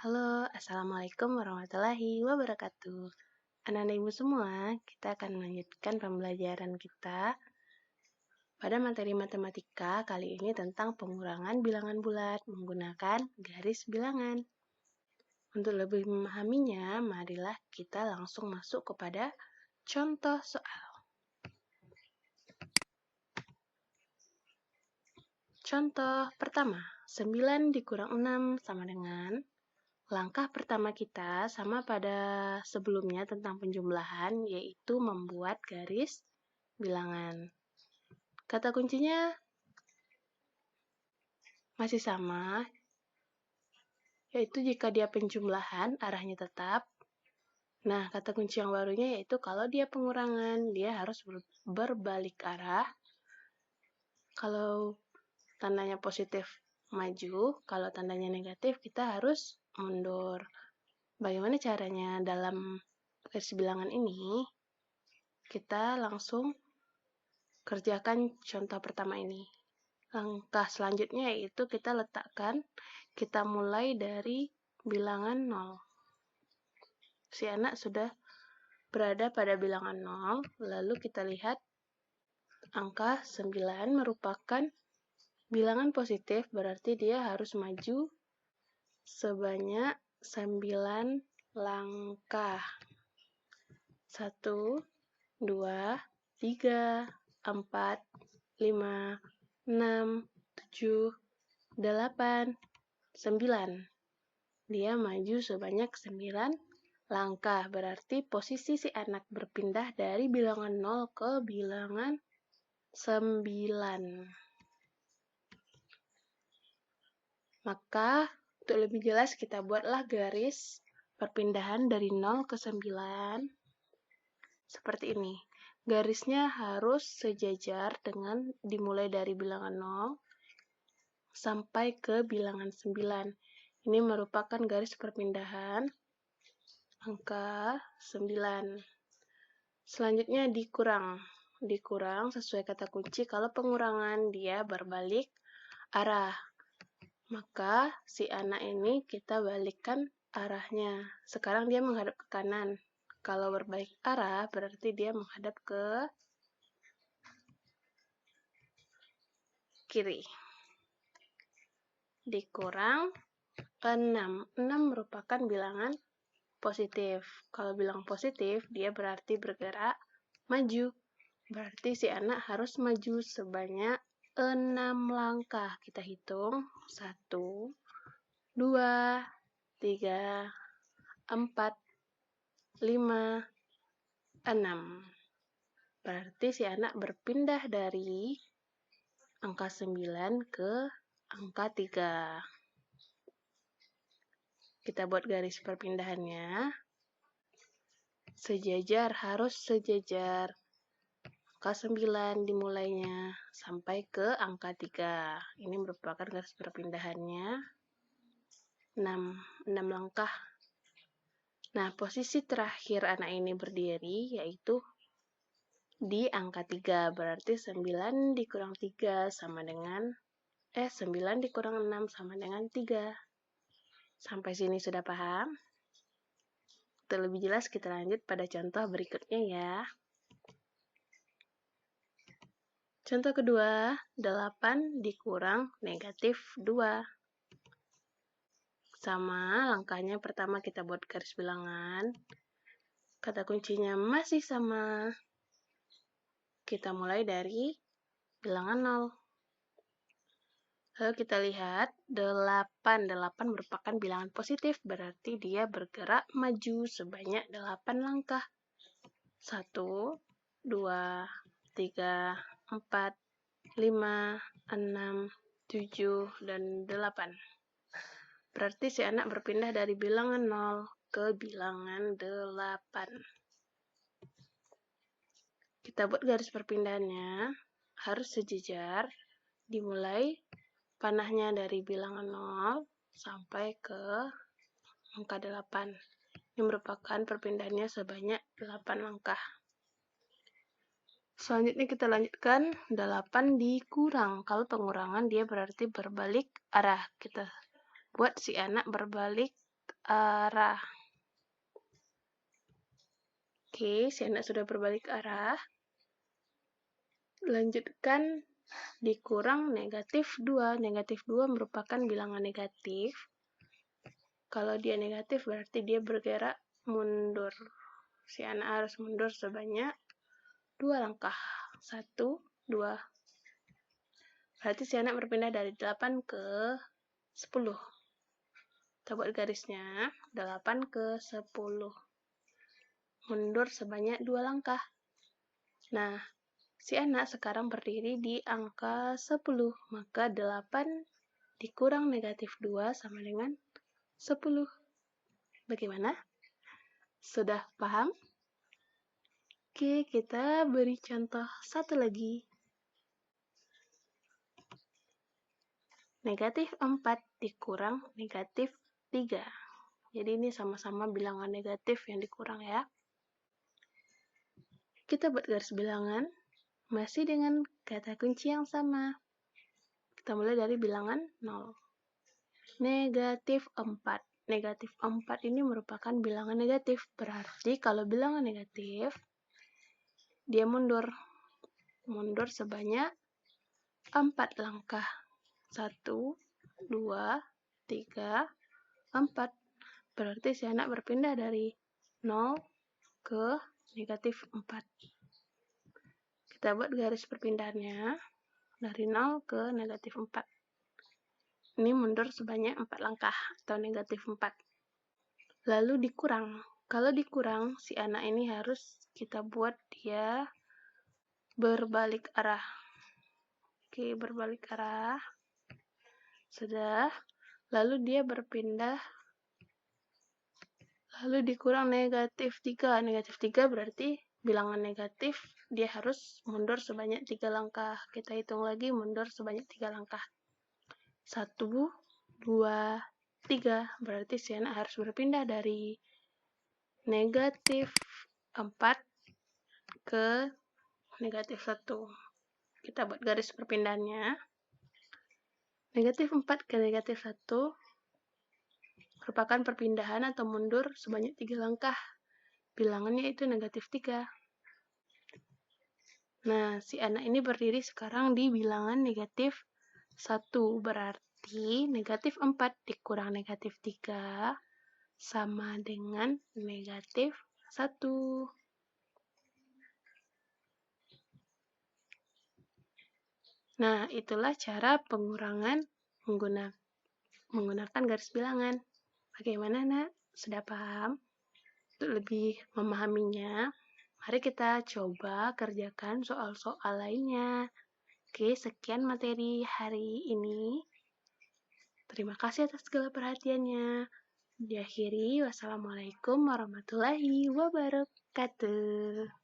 Halo, Assalamualaikum warahmatullahi wabarakatuh. Anak-anak ibu semua, kita akan melanjutkan pembelajaran kita pada materi matematika kali ini tentang pengurangan bilangan bulat menggunakan garis bilangan. Untuk lebih memahaminya, marilah kita langsung masuk kepada contoh soal. Contoh pertama, 9 dikurang 6 sama dengan. Langkah pertama kita sama pada sebelumnya tentang penjumlahan, yaitu membuat garis bilangan. Kata kuncinya masih sama, yaitu jika dia penjumlahan, arahnya tetap. Nah, kata kunci yang barunya yaitu kalau dia pengurangan, dia harus berbalik arah. Kalau tandanya positif, maju. Kalau tandanya negatif, kita harus mundur. Bagaimana caranya dalam garis bilangan ini? Kita langsung kerjakan contoh pertama ini. Langkah selanjutnya yaitu kita mulai dari bilangan 0. Si anak sudah berada pada bilangan 0, lalu kita lihat angka 9 merupakan bilangan positif, berarti dia harus maju sebanyak 9 langkah. 1, 2, 3, 4, 5, 6, 7, 8, 9. Dia maju sebanyak 9 langkah. Berarti posisi si anak berpindah dari bilangan 0 ke bilangan 9. Maka, untuk lebih jelas kita buatlah garis perpindahan dari 0 ke 9. Seperti ini. Garisnya harus sejajar dengan dimulai dari bilangan 0 sampai ke bilangan 9. Ini merupakan garis perpindahan angka 9. Selanjutnya dikurang. Dikurang sesuai kata kunci, kalau pengurangan dia berbalik arah. Maka si anak ini kita balikkan arahnya. Sekarang dia menghadap ke kanan. Kalau berbalik arah berarti dia menghadap ke kiri. Dikurang 6. 6 merupakan bilangan positif. Kalau bilang positif, dia berarti bergerak maju. Berarti si anak harus maju sebanyak 6 langkah. Kita hitung. 1, 2, 3, 4, 5, 6. Berarti si anak berpindah dari angka 9 ke angka 3. Kita buat garis perpindahannya. Sejajar, harus sejajar. Angka 9 dimulainya sampai ke angka 3. Ini merupakan garis perpindahannya 6 langkah. Nah, posisi terakhir anak ini berdiri yaitu di angka 3. Berarti 9 dikurang 3 sama dengan 9 dikurang 6 sama dengan 3. Sampai sini sudah paham? Untuk lebih jelas kita lanjut pada contoh berikutnya ya. Contoh kedua, 8 dikurang negatif 2. Sama, langkahnya pertama kita buat garis bilangan. Kata kuncinya masih sama. Kita mulai dari bilangan 0. Lalu kita lihat 8. 8 merupakan bilangan positif, berarti dia bergerak maju sebanyak 8 langkah. 1, 2, 3, 4, 5, 6, 7, dan 8. Berarti si anak berpindah dari bilangan 0 ke bilangan 8. Kita buat garis perpindahannya, harus sejajar, dimulai panahnya dari bilangan 0 sampai ke angka 8. Ini merupakan perpindahannya sebanyak 8 langkah. Selanjutnya kita lanjutkan 8 dikurang. Kalau pengurangan dia berarti berbalik arah. Kita buat si anak berbalik arah. Oke, si anak sudah berbalik arah. Lanjutkan dikurang negatif 2. Negatif 2 merupakan bilangan negatif. Kalau dia negatif berarti dia bergerak mundur. Si anak harus mundur sebanyak 2 langkah. 1, 2. Berarti si anak berpindah dari 8 ke 10. Kita buat garisnya, 8 ke 10. Mundur sebanyak 2 langkah. Nah, si anak sekarang berdiri di angka 10. Maka 8 dikurang negatif 2 sama dengan 10. Bagaimana? Sudah paham? Oke, kita beri contoh satu lagi. Negatif 4 dikurang negatif 3. Jadi ini sama-sama bilangan negatif yang dikurang ya. Kita buat garis bilangan, masih dengan kata kunci yang sama. Kita mulai dari bilangan 0. Negatif 4. Negatif 4 ini merupakan bilangan negatif. Berarti kalau bilangan negatif, dia mundur. Mundur sebanyak 4 langkah. 1, 2, 3, 4. Berarti si anak berpindah dari 0 ke negatif 4. Kita buat garis perpindahannya dari 0 ke negatif 4. Ini mundur sebanyak 4 langkah atau negatif 4. Lalu dikurang. Kalau dikurang, si anak ini harus kita buat dia berbalik arah. Oke, berbalik arah. Sudah. Lalu dia berpindah. Lalu dikurang negatif 3. Negatif 3 berarti bilangan negatif, dia harus mundur sebanyak 3 langkah. Kita hitung lagi, mundur sebanyak 3 langkah. 1, 2, 3. Berarti si anak harus berpindah dari negatif 4 ke negatif 1. Kita buat garis perpindahannya. Negatif 4 ke negatif 1 merupakan perpindahan atau mundur sebanyak 3 langkah. Bilangannya itu negatif 3. Nah, si anak ini berdiri sekarang di bilangan negatif 1. Berarti negatif 4 dikurang negatif 3 sama dengan negatif 1. Nah, itulah cara pengurangan menggunakan garis bilangan. Bagaimana, Nak? Sudah paham? Untuk lebih memahaminya, mari kita coba kerjakan soal-soal lainnya. Oke, sekian materi hari ini. Terima kasih atas segala perhatiannya. Diakhiri, wassalamualaikum warahmatullahi wabarakatuh.